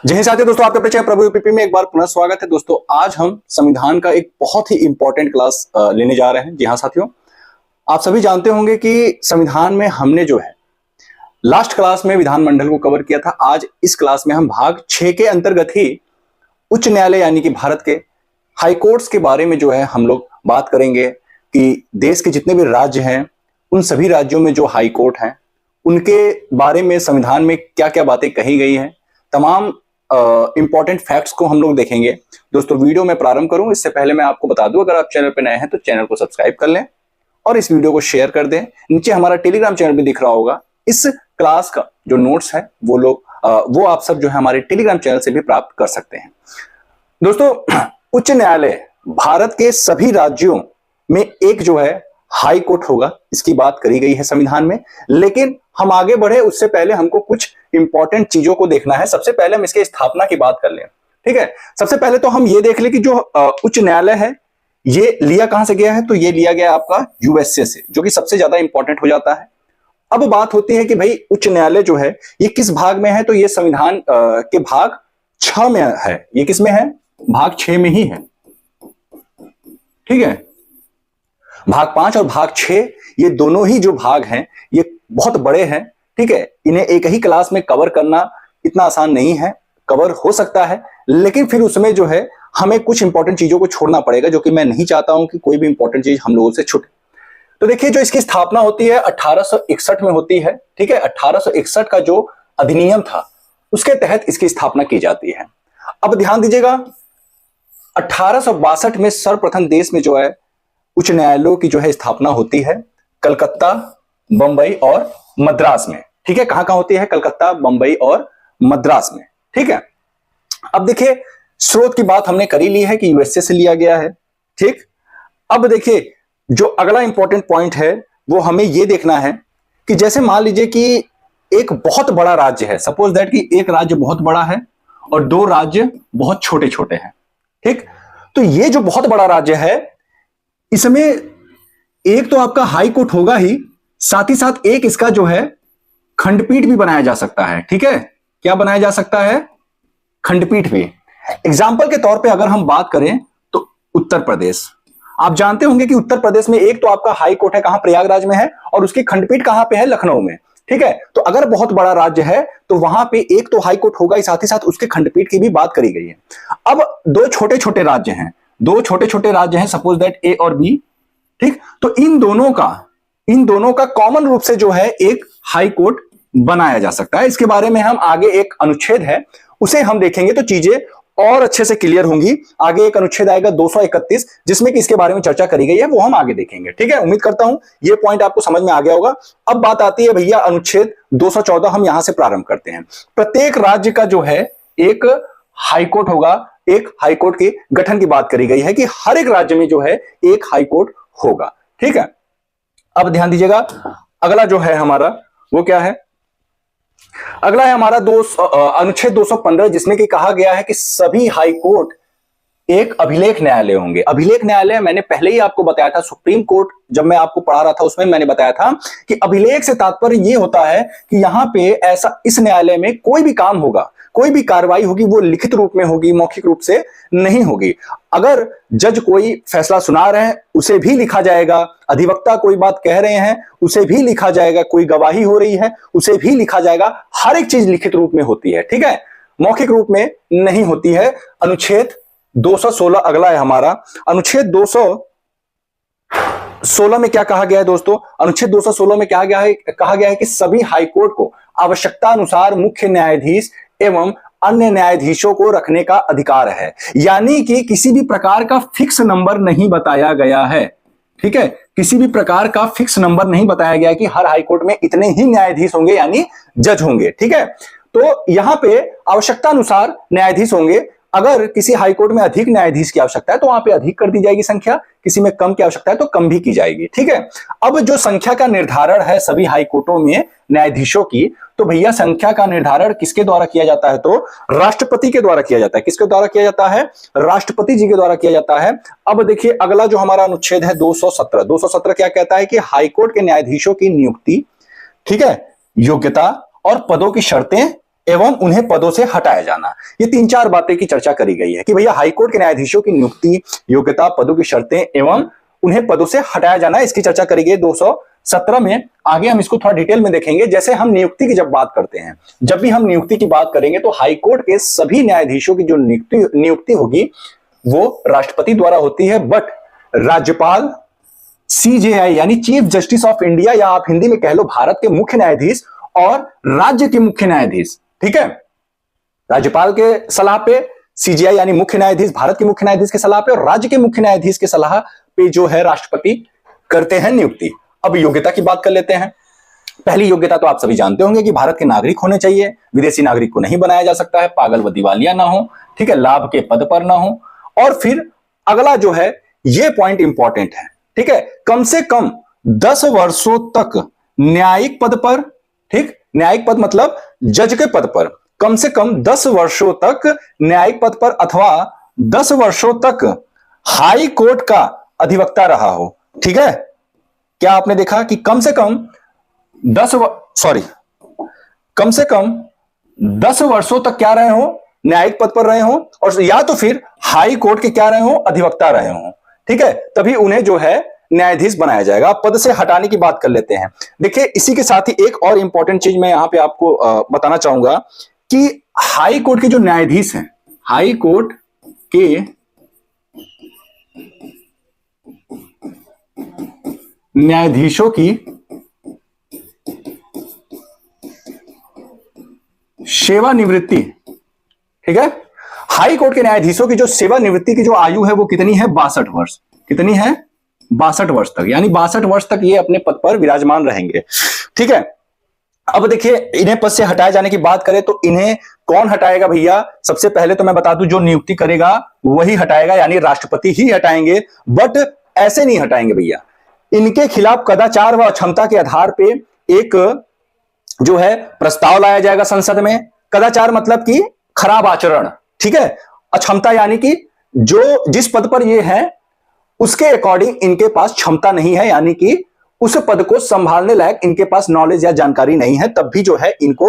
जय हिंद साथियों, दोस्तों आपका परिचय प्रभु यूपीपी में एक बार पुनः स्वागत है। दोस्तों आज हम संविधान का एक बहुत ही इंपॉर्टेंट क्लास लेने जा रहे हैं। जी हाँ साथियों, आप सभी जानते होंगे कि संविधान में हमने जो है लास्ट क्लास में विधानमंडल को कवर किया था। आज इस क्लास में हम भाग 6 के अंतर्गत ही उच्च न्यायालय यानी कि भारत के हाई कोर्ट्स के बारे में जो है हम लोग बात करेंगे कि देश के जितने भी राज्य हैं उन सभी राज्यों में जो हाई कोर्ट हैं उनके बारे में संविधान में क्या क्या बातें कही गई हैं, तमाम इंपॉर्टेंट फैक्ट्स को हम लोग देखेंगे। दोस्तों वीडियो में प्रारंभ करूं इससे पहले मैं आपको बता दूं, अगर आप चैनल पर नए हैं तो चैनल को सब्सक्राइब कर लें और इस वीडियो को शेयर कर दें। नीचे हमारा टेलीग्राम चैनल भी दिख रहा होगा। इस क्लास का जो नोट्स है वो आप सब जो है हमारे टेलीग्राम चैनल से भी प्राप्त कर सकते हैं। दोस्तों उच्च न्यायालय भारत के सभी राज्यों में एक जो है हाई कोर्ट होगा, इसकी बात करी गई है संविधान में। लेकिन हम आगे बढ़े उससे पहले हमको कुछ इंपॉर्टेंट चीजों को देखना है। सबसे पहले हम इसके स्थापना की बात कर लें, ठीक है। सबसे पहले तो हम ये देख लें कि जो उच्च न्यायालय है ये लिया कहां से गया है, तो ये लिया गया आपका यूएसए से, जो कि सबसे ज्यादा इंपॉर्टेंट हो जाता है। अब बात होती है कि भाई उच्च न्यायालय जो है ये किस भाग में है, तो ये संविधान के भाग 6 में है। ये किस में है? भाग 6 में ही है, ठीक है। भाग 5 और भाग 6 ये दोनों ही जो भाग हैं ये बहुत बड़े हैं, ठीक है। इन्हें एक ही क्लास में कवर करना इतना आसान नहीं है। कवर हो सकता है लेकिन फिर उसमें जो है हमें कुछ इंपॉर्टेंट चीजों को छोड़ना पड़ेगा, जो कि मैं नहीं चाहता हूं कि कोई भी इंपॉर्टेंट चीज हम लोगों से छूटे। तो देखिए, जो इसकी स्थापना होती है 1861 में होती है, ठीक है। 1861 का जो अधिनियम था उसके तहत इसकी स्थापना की जाती है। अब ध्यान दीजिएगा, 1862 में सर्वप्रथम देश में जो है उच्च न्यायालयों की जो है स्थापना होती है कलकत्ता, बंबई और मद्रास में, ठीक है। कहां कहां होती है? कलकत्ता, बंबई और मद्रास में, ठीक है। अब देखिए, स्रोत की बात हमने करी ली है कि यूएसए से लिया गया है, ठीक। अब देखिए, जो अगला इंपॉर्टेंट पॉइंट है वो हमें यह देखना है कि जैसे मान लीजिए कि एक बहुत बड़ा राज्य है, सपोज दैट कि एक राज्य बहुत बड़ा है और 2 राज्य बहुत छोटे छोटे हैं, ठीक। तो ये जो बहुत बड़ा राज्य है इसमें एक तो आपका हाई कोर्ट होगा ही, साथ ही साथ एक इसका जो है खंडपीठ भी बनाया जा सकता है, ठीक है। क्या बनाया जा सकता है? खंडपीठ भी। एग्जाम्पल के तौर पे अगर हम बात करें तो उत्तर प्रदेश, आप जानते होंगे कि उत्तर प्रदेश में एक तो आपका हाई कोर्ट है, कहां? प्रयागराज में है, और उसकी खंडपीठ कहां पे है? लखनऊ में, ठीक है। तो अगर बहुत बड़ा राज्य है तो वहां पे एक तो हाई कोर्ट होगा ही, साथ ही साथ उसके खंडपीठ की भी बात करी गई है। अब 2 छोटे छोटे राज्य हैं, 2 छोटे छोटे राज्य हैं, सपोज दैट ए और बी, ठीक। तो इन दोनों का कॉमन रूप से जो है एक हाई कोर्ट बनाया जा सकता है। इसके बारे में हम आगे एक अनुच्छेद है उसे हम देखेंगे तो चीजें और अच्छे से क्लियर होंगी। आगे एक अनुच्छेद आएगा 231 जिसमें कि इसके बारे में चर्चा करी गई है, वो हम आगे देखेंगे, ठीक है। उम्मीद करता हूं ये पॉइंट आपको समझ में आ गया होगा। अब बात आती है भैया अनुच्छेद 214, हम यहां से प्रारंभ करते हैं। प्रत्येक राज्य का जो है एक हाई कोर्ट होगा, एक हाई कोर्ट के गठन की बात करी गई है कि हर एक राज्य में जो है एक हाई कोर्ट होगा, ठीक है। अब ध्यान दीजिएगा, अगला जो है हमारा वो क्या है? अगला है हमारा अनुच्छेद 215 जिसमें कि कहा गया है कि सभी हाई कोर्ट एक अभिलेख न्यायालय होंगे। अभिलेख न्यायालय मैंने पहले ही आपको बताया था, सुप्रीम कोर्ट जब मैं आपको पढ़ा रहा था उसमें मैंने बताया था कि अभिलेख से तात्पर्य यह होता है कि यहां पे ऐसा इस न्यायालय में कोई भी काम होगा, कोई भी कार्रवाई होगी वो लिखित रूप में होगी, मौखिक रूप से नहीं होगी। अगर जज कोई फैसला सुना रहे हैं उसे भी लिखा जाएगा, अधिवक्ता कोई बात कह रहे हैं उसे भी लिखा जाएगा, कोई गवाही हो रही है उसे भी लिखा जाएगा। हर एक चीज लिखित रूप में होती है, ठीक है, मौखिक रूप में नहीं होती है। अनुच्छेद 216 अगला है हमारा। अनुच्छेद 216 में क्या कहा गया है दोस्तों? अनुच्छेद 216 में कहा गया है कि सभी हाई कोर्ट को आवश्यकता अनुसार मुख्य न्यायाधीश एवं अन्य न्यायाधीशों को रखने का अधिकार है। यानी कि किसी भी प्रकार का फिक्स नंबर नहीं बताया गया है, ठीक है। किसी भी प्रकार का फिक्स नंबर नहीं बताया गया कि हर हाई कोर्ट में इतने ही न्यायाधीश होंगे यानी जज होंगे, ठीक है। तो यहां पे आवश्यकता अनुसार न्यायाधीश होंगे। अगर किसी हाई कोर्ट में अधिक न्यायाधीश की आवश्यकता है तो वहां पे अधिक कर दी जाएगी संख्या, किसी में कम की आवश्यकता है तो कम भी की जाएगी, ठीक है। अब जो संख्या का निर्धारण है सभी हाई कोर्टों में न्यायाधीशों की, तो भैया संख्या का निर्धारण किसके द्वारा किया जाता है? तो राष्ट्रपति के द्वारा किया जाता है। किसके द्वारा किया जाता है? राष्ट्रपति जी के द्वारा किया जाता है। अब देखिए अगला जो हमारा अनुच्छेद है 217 क्या कहता है कि हाईकोर्ट के न्यायाधीशों की नियुक्ति, ठीक है, योग्यता और पदों की शर्तें एवं उन्हें पदों से हटाया जाना। ये 3-4 बातें की चर्चा करी गई है कि भैया हाईकोर्ट के न्यायाधीशों की नियुक्ति, योग्यता, पदों की शर्तें एवं उन्हें पदों से हटाया जाना, इसकी चर्चा करी गई 217 में। आगे हम इसको थोड़ा डिटेल में देखेंगे। जैसे हम नियुक्ति की जब बात करते हैं, जब भी हम नियुक्ति की बात करेंगे तो हाईकोर्ट के सभी न्यायाधीशों की जो नियुक्ति होगी वो राष्ट्रपति द्वारा होती है, बट राज्यपाल, सीजेआई यानी चीफ जस्टिस ऑफ इंडिया, या आप हिंदी में कह लो भारत के मुख्य न्यायाधीश और राज्य के मुख्य न्यायाधीश, ठीक है, राज्यपाल के सलाह पे, सीजेआई यानी मुख्य न्यायाधीश भारत के मुख्य न्यायाधीश के सलाह पे, और राज्य के मुख्य न्यायाधीश के सलाह पे जो है राष्ट्रपति करते हैं नियुक्ति। अब योग्यता की बात कर लेते हैं। पहली योग्यता तो आप सभी जानते होंगे कि भारत के नागरिक होने चाहिए, विदेशी नागरिक को नहीं बनाया जा सकता है, पागल व दिवालिया ना हो, ठीक है, लाभ के पद पर ना हो, और फिर अगला जो है ये पॉइंट इंपॉर्टेंट है, ठीक है, कम से कम 10 वर्षों तक न्यायिक पद पर, ठीक, न्यायिक पद मतलब जज के पद पर, कम से कम 10 वर्षों तक न्यायिक पद पर अथवा 10 वर्षों तक हाई कोर्ट का अधिवक्ता रहा हो, ठीक है। क्या आपने देखा कि कम से कम 10 वर्षों तक क्या रहे हो, न्यायिक पद पर रहे हो, और या तो फिर हाई कोर्ट के क्या रहे हो, अधिवक्ता रहे हो, ठीक है, तभी उन्हें जो है न्यायाधीश बनाया जाएगा। पद से हटाने की बात कर लेते हैं। देखिए इसी के साथ ही एक और इंपॉर्टेंट चीज मैं यहां पे आपको बताना चाहूंगा कि हाई कोर्ट के जो न्यायाधीश हैं, हाई कोर्ट के न्यायाधीशों की सेवानिवृत्ति, ठीक है, हाई कोर्ट के न्यायाधीशों की जो सेवानिवृत्ति की जो आयु है वो कितनी है, 62 वर्ष। कितनी है, 62 वर्ष तक, यानी 62 वर्ष तक ये अपने पद पर विराजमान रहेंगे, ठीक है। अब देखिए इन्हें पद से हटाए जाने की बात करें तो इन्हें कौन हटाएगा भैया, सबसे पहले तो मैं बता दूं जो नियुक्ति करेगा वही हटाएगा, यानी राष्ट्रपति ही हटाएंगे, बट ऐसे नहीं हटाएंगे भैया। इनके खिलाफ कदाचार व अक्षमता के आधार पे एक जो है प्रस्ताव लाया जाएगा संसद में। कदाचार मतलब कि खराब आचरण, ठीक है, अक्षमता यानी कि जो जिस पद पर ये है उसके अकॉर्डिंग इनके पास क्षमता नहीं है, यानी कि उस पद को संभालने लायक इनके पास नॉलेज या जानकारी नहीं है, तब भी जो है इनको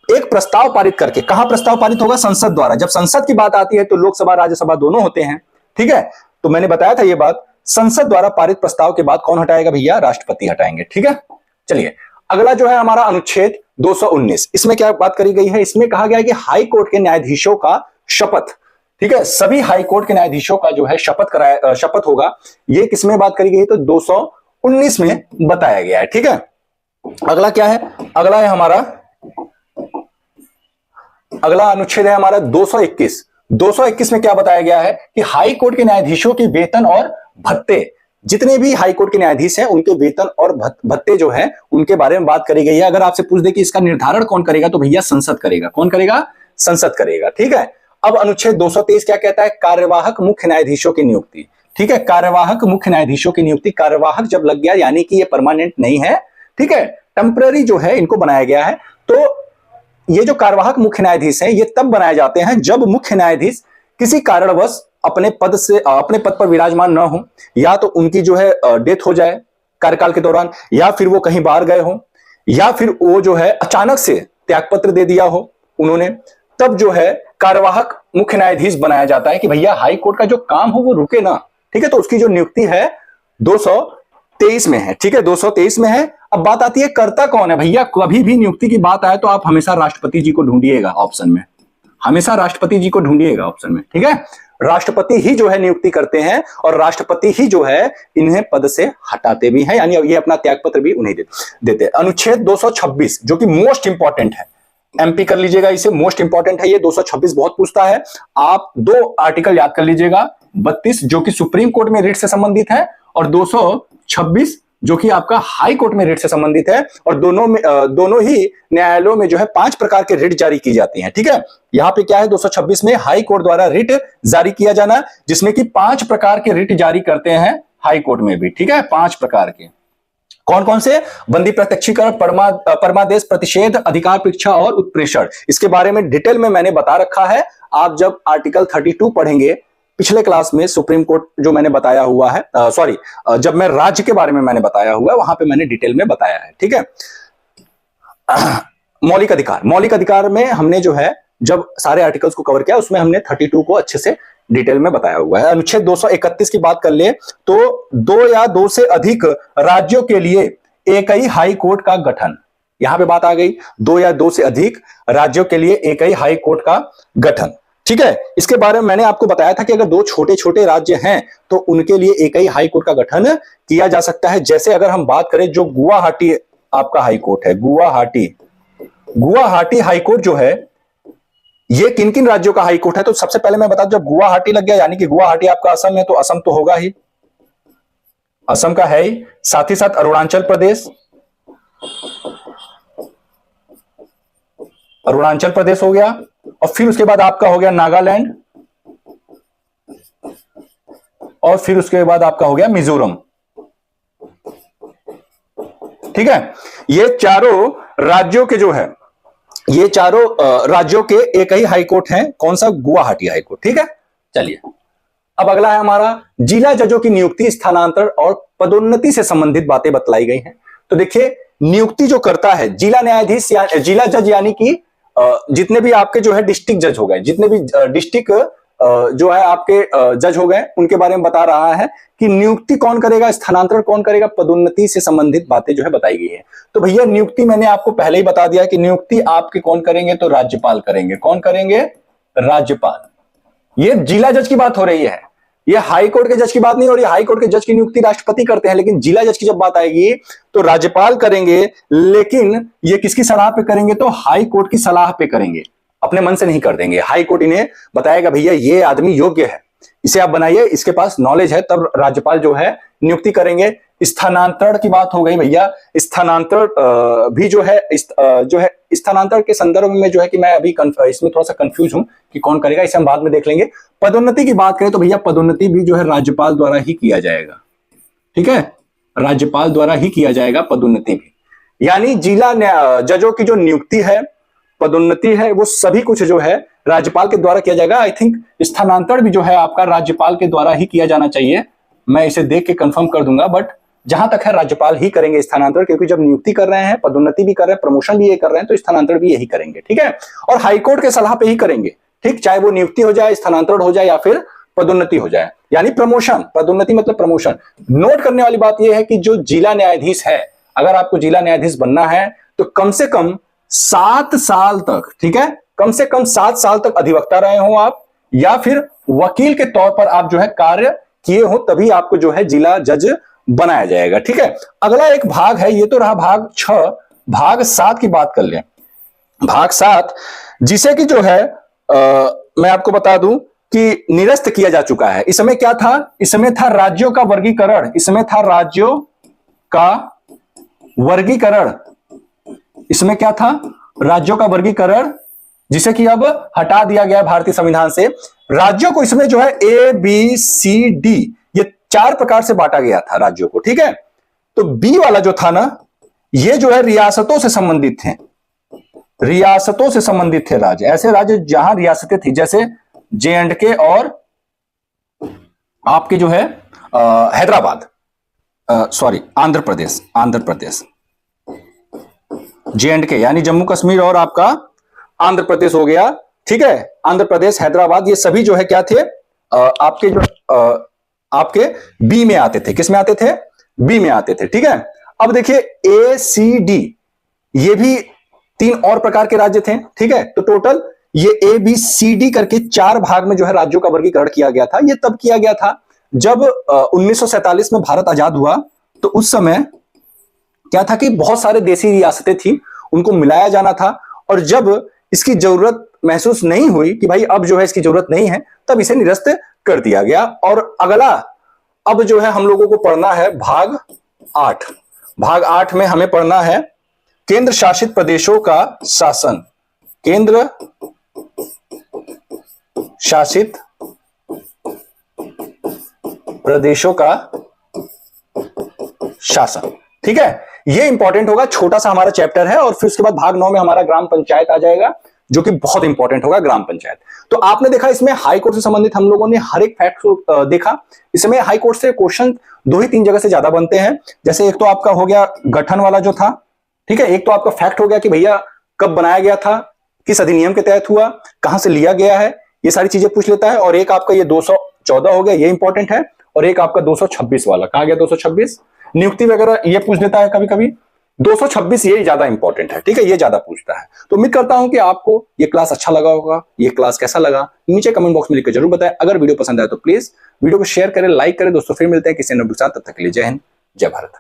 एक प्रस्ताव पारित करके, कहां प्रस्ताव पारित होगा, संसद द्वारा। जब संसद की बात आती है तो लोकसभा राज्यसभा दोनों होते हैं, ठीक है, तो मैंने बताया था ये बात, संसद द्वारा पारित प्रस्ताव के बाद कौन हटाएगा भैया, राष्ट्रपति हटाएंगे, ठीक है। चलिए अगला जो है हमारा अनुच्छेद 219, इसमें क्या बात करी गई है, इसमें कहा गया है कि हाई कोर्ट के न्यायाधीशों का शपथ, ठीक है, सभी हाई कोर्ट के न्यायाधीशों का जो है शपथ होगा। ये किसमें बात करी गई है, तो 219 में बताया गया है, ठीक है। अगला क्या है, अगला है हमारा, अगला अनुच्छेद है हमारा 221। 221 में क्या बताया गया है कि हाई कोर्ट के न्यायाधीशों के वेतन और भत्ते, जितने भी हाई कोर्ट के न्यायाधीश हैं उनके वेतन और भत्ते जो है उनके बारे में बात करी गई है। अगर आपसे पूछ दे कि इसका निर्धारण कौन करेगा तो भैया संसद करेगा। कौन करेगा, संसद करेगा, ठीक है। अब अनुच्छेद 223 क्या कहता है, कार्यवाहक मुख्य न्यायाधीशों की नियुक्ति, ठीक है, कार्यवाहक मुख्य न्यायाधीशों की नियुक्ति। कार्यवाहक जब लग गया यानी कि ये परमानेंट नहीं है, ठीक है, टेम्पररी जो है इनको बनाया गया है। तो ये जो कार्यवाहक मुख्य न्यायाधीश हैं ये तब बनाए जाते हैं जब मुख्य न्यायाधीश किसी कारणवश अपने पद पर विराजमान न हो, या तो उनकी जो है डेथ हो जाए कार्यकाल के दौरान, या फिर वो कहीं बाहर गए हो, या फिर वो जो है अचानक से त्यागपत्र दे दिया हो उन्होंने, तब जो है कार्यवाहक मुख्य न्यायाधीश बनाया जाता है कि भैया हाई कोर्ट का जो काम हो वो रुके ना, ठीक है। तो उसकी जो नियुक्ति है 223 में है, ठीक है, 223 में है। अब बात आती है कर्ता कौन है भैया, कभी भी नियुक्ति की बात आए तो आप हमेशा राष्ट्रपति जी को ढूंढिएगा ऑप्शन में, हमेशा राष्ट्रपति जी को ढूंढिएगा ऑप्शन में, ठीक है। राष्ट्रपति ही जो है नियुक्ति करते हैं और राष्ट्रपति ही जो है इन्हें पद से हटाते भी हैं, यानी ये अपना त्यागपत्र भी उन्हें देते। अनुच्छेद 226 जो कि मोस्ट इंपॉर्टेंट है, एमपी कर लीजिएगा इसे, मोस्ट इंपॉर्टेंट है ये। 226 बहुत पूछता है, आप 2 आर्टिकल याद कर लीजिएगा, 32 जो कि सुप्रीम कोर्ट में रिट से संबंधित है, और 226 जो कि आपका हाई कोर्ट में रिट से संबंधित है। और दोनों ही न्यायालयों में जो है 5 प्रकार के रिट जारी की जाती हैं, ठीक है। यहां पे क्या है 226 में हाई कोर्ट द्वारा रिट जारी किया जाना, जिसमें कि 5 प्रकार के रिट जारी करते हैं हाई कोर्ट में भी, ठीक है, 5 प्रकार के। कौन कौन से, बंदी प्रत्यक्षीकरण, परमादेश, प्रतिषेध, अधिकार परीक्षा और उत्प्रेषण। इसके बारे में डिटेल में मैंने बता रखा है। आप जब आर्टिकल 32 पढ़ेंगे पिछले क्लास में, सुप्रीम कोर्ट जो मैंने बताया हुआ है, जब मैं राज्य के बारे में मैंने बताया हुआ है वहां पे मैंने डिटेल में बताया है, ठीक है। मौलिक अधिकार में हमने जो है जब सारे आर्टिकल्स को कवर किया उसमें हमने 32 को अच्छे से डिटेल में बताया हुआ है। अनुच्छेद 231 की बात कर ले तो 2 या 2 से अधिक राज्यों के लिए एक ही हाई कोर्ट का गठन, यहां पे बात आ गई 2 या 2 से अधिक राज्यों के लिए एक ही हाई कोर्ट का गठन। ठीक है, इसके बारे में मैंने आपको बताया था कि अगर 2 छोटे छोटे राज्य हैं तो उनके लिए एक ही हाई कोर्ट का गठन किया जा सकता है। जैसे अगर हम बात करें जो गुवाहाटी आपका हाई कोर्ट है, गुवाहाटी हाई कोर्ट जो है ये किन किन राज्यों का हाई कोर्ट है, तो सबसे पहले मैं बता दूं जब गुवाहाटी लग गया यानी कि गुवाहाटी आपका असम है तो असम तो होगा ही, असम का है ही, साथ ही साथ अरुणाचल प्रदेश हो गया, और फिर उसके बाद आपका हो गया नागालैंड, और फिर उसके बाद आपका हो गया मिजोरम। ठीक है, ये चारों राज्यों के जो है ये चारों राज्यों के एक ही हाई कोर्ट हैं, कौन सा, गुवाहाटी हाई कोर्ट। ठीक है, चलिए अब अगला है हमारा जिला जजों की नियुक्ति, स्थानांतरण और पदोन्नति से संबंधित बातें बतलाई गई हैं। तो देखिए नियुक्ति जो करता है जिला न्यायाधीश जिला जज यानी कि जितने भी आपके जो है डिस्ट्रिक्ट जज हो गए, जितने भी डिस्ट्रिक्ट जो है आपके जज हो गए उनके बारे में बता रहा है कि नियुक्ति कौन करेगा, स्थानांतरण कौन करेगा, पदोन्नति से संबंधित बातें जो है बताई गई है। तो भैया नियुक्ति मैंने आपको पहले ही बता दिया कि नियुक्ति आपके कौन करेंगे, तो राज्यपाल करेंगे। कौन करेंगे, राज्यपाल। ये जिला जज की बात हो रही है, ये हाई कोर्ट के जज की बात नहीं हो रही। हाई कोर्ट के जज की नियुक्ति राष्ट्रपति करते हैं, लेकिन जिला जज की जब बात आएगी तो राज्यपाल करेंगे, लेकिन ये किसकी सलाह पे करेंगे, तो हाई कोर्ट की सलाह पे करेंगे, अपने मन से नहीं कर देंगे। हाई कोर्ट इन्हें बताएगा भैया ये आदमी योग्य है, इसे आप बनाइए, इसके पास नॉलेज है, तब राज्यपाल जो है नियुक्ति करेंगे। स्थानांतरण की बात हो गई भैया, स्थानांतरण भी जो है स्थानांतरण के संदर्भ में जो है कि मैं अभी इसमें थोड़ा सा कंफ्यूज हूं कि कौन करेगा, इसे हम बाद में देख लेंगे। पदोन्नति की बात करें तो भैया पदोन्नति भी जो है राज्यपाल द्वारा ही किया जाएगा। ठीक है, राज्यपाल द्वारा ही किया जाएगा पदोन्नति भी, यानी जिला जजों की जो नियुक्ति है, पदोन्नति है, वो सभी कुछ जो है राज्यपाल के द्वारा किया जाएगा। आई थिंक स्थानांतरण भी जो है आपका राज्यपाल के द्वारा ही किया जाना चाहिए, मैं इसे देख के कंफर्म कर दूंगा, बट जहां तक है राज्यपाल ही करेंगे स्थानांतरण, क्योंकि जब नियुक्ति कर रहे हैं, पदोन्नति भी कर रहे हैं, प्रमोशन भी ये कर रहे हैं, तो स्थानांतरण भी यही करेंगे। ठीक है, और हाईकोर्ट के सलाह पे ही करेंगे। ठीक, चाहे वो नियुक्ति हो जाए, स्थानांतरण हो जाए या फिर पदोन्नति हो जाए, यानी प्रमोशन, पदोन्नति मतलब प्रमोशन। नोट करने वाली बात यह है कि जो जिला न्यायाधीश है, अगर आपको जिला न्यायाधीश बनना है तो कम से कम 7 साल तक, ठीक है, कम से कम 7 साल तक अधिवक्ता रहे हो आप, या फिर वकील के तौर पर आप जो है कार्य किए हो, तभी आपको जो है जिला जज बनाया जाएगा। ठीक है, अगला एक भाग है, ये तो रहा भाग 6, भाग 7 की बात कर लें। भाग 7 जिसे कि जो है मैं आपको बता दूं कि निरस्त किया जा चुका है। इस समय क्या था, इस समय था राज्यों का वर्गीकरण, इसमें था राज्यों का वर्गीकरण, इसमें क्या था, राज्यों का वर्गीकरण, जिसे कि अब हटा दिया गया भारतीय संविधान से। राज्यों को इसमें जो है ए बी सी डी ये 4 प्रकार से बांटा गया था राज्यों को। ठीक है, तो बी वाला जो था ना, ये जो है रियासतों से संबंधित थे, रियासतों से संबंधित थे राज्य, ऐसे राज्य जहां रियासतें थी, जैसे J&K और आपके जो है हैदराबाद, सॉरी आंध्र प्रदेश, J&K यानी जम्मू कश्मीर और आपका आंध्र प्रदेश हो गया। ठीक है, आंध्र प्रदेश, हैदराबाद, ये सभी जो है क्या थे, आपके जो आपके बी में आते थे। किस में आते थे, बी में आते थे। ठीक है, अब देखिए ए सी डी ये भी 3 और प्रकार के राज्य थे। ठीक है, तो टोटल ये ए बी सी डी करके 4 भाग में जो है राज्यों का वर्गीकरण किया गया था। ये तब किया गया था जब 1947 में भारत आजाद हुआ, तो उस समय क्या था कि बहुत सारे देसी रियासतें थी, उनको मिलाया जाना था, और जब इसकी जरूरत महसूस नहीं हुई कि भाई अब जो है इसकी जरूरत नहीं है, तब इसे निरस्त कर दिया गया। और अगला अब जो है हम लोगों को पढ़ना है भाग 8। भाग 8 में हमें पढ़ना है केंद्र शासित प्रदेशों का शासन, केंद्र शासित प्रदेशों का शासन। ठीक है, ये इंपॉर्टेंट होगा, छोटा सा हमारा चैप्टर है। और फिर उसके बाद भाग 9 में हमारा ग्राम पंचायत आ जाएगा, जो कि बहुत इंपॉर्टेंट होगा, ग्राम पंचायत। तो आपने देखा इसमें हाई कोर्ट से संबंधित हम लोगों ने हर एक फैक्ट को देखा। इसमें हाई कोर्ट से क्वेश्चन 2 ही 3 जगह से ज्यादा बनते हैं। जैसे एक तो आपका हो गया गठन वाला जो था, ठीक है, एक तो आपका फैक्ट हो गया कि भैया कब बनाया गया था, किस अधिनियम के तहत हुआ, कहां से लिया गया है, ये सारी चीजें पूछ लेता है। और एक आपका ये 214 हो गया, ये इंपॉर्टेंट है। और एक आपका 226 वाला, कहां गया 226, नियुक्ति वगैरह ये पूछ लेता है कभी कभी। 226 ये ज्यादा इंपॉर्टेंट है, ठीक है, ये ज्यादा पूछता है। तो उम्मीद करता हूं कि आपको ये क्लास अच्छा लगा होगा। ये क्लास कैसा लगा नीचे कमेंट बॉक्स में लिखकर जरूर बताएं। अगर वीडियो पसंद आए तो प्लीज वीडियो को शेयर करें, लाइक करें। दोस्तों फिर मिलते हैं किसी नए वीडियो के साथ, तब तक के लिए जय हिंद, जय भारत।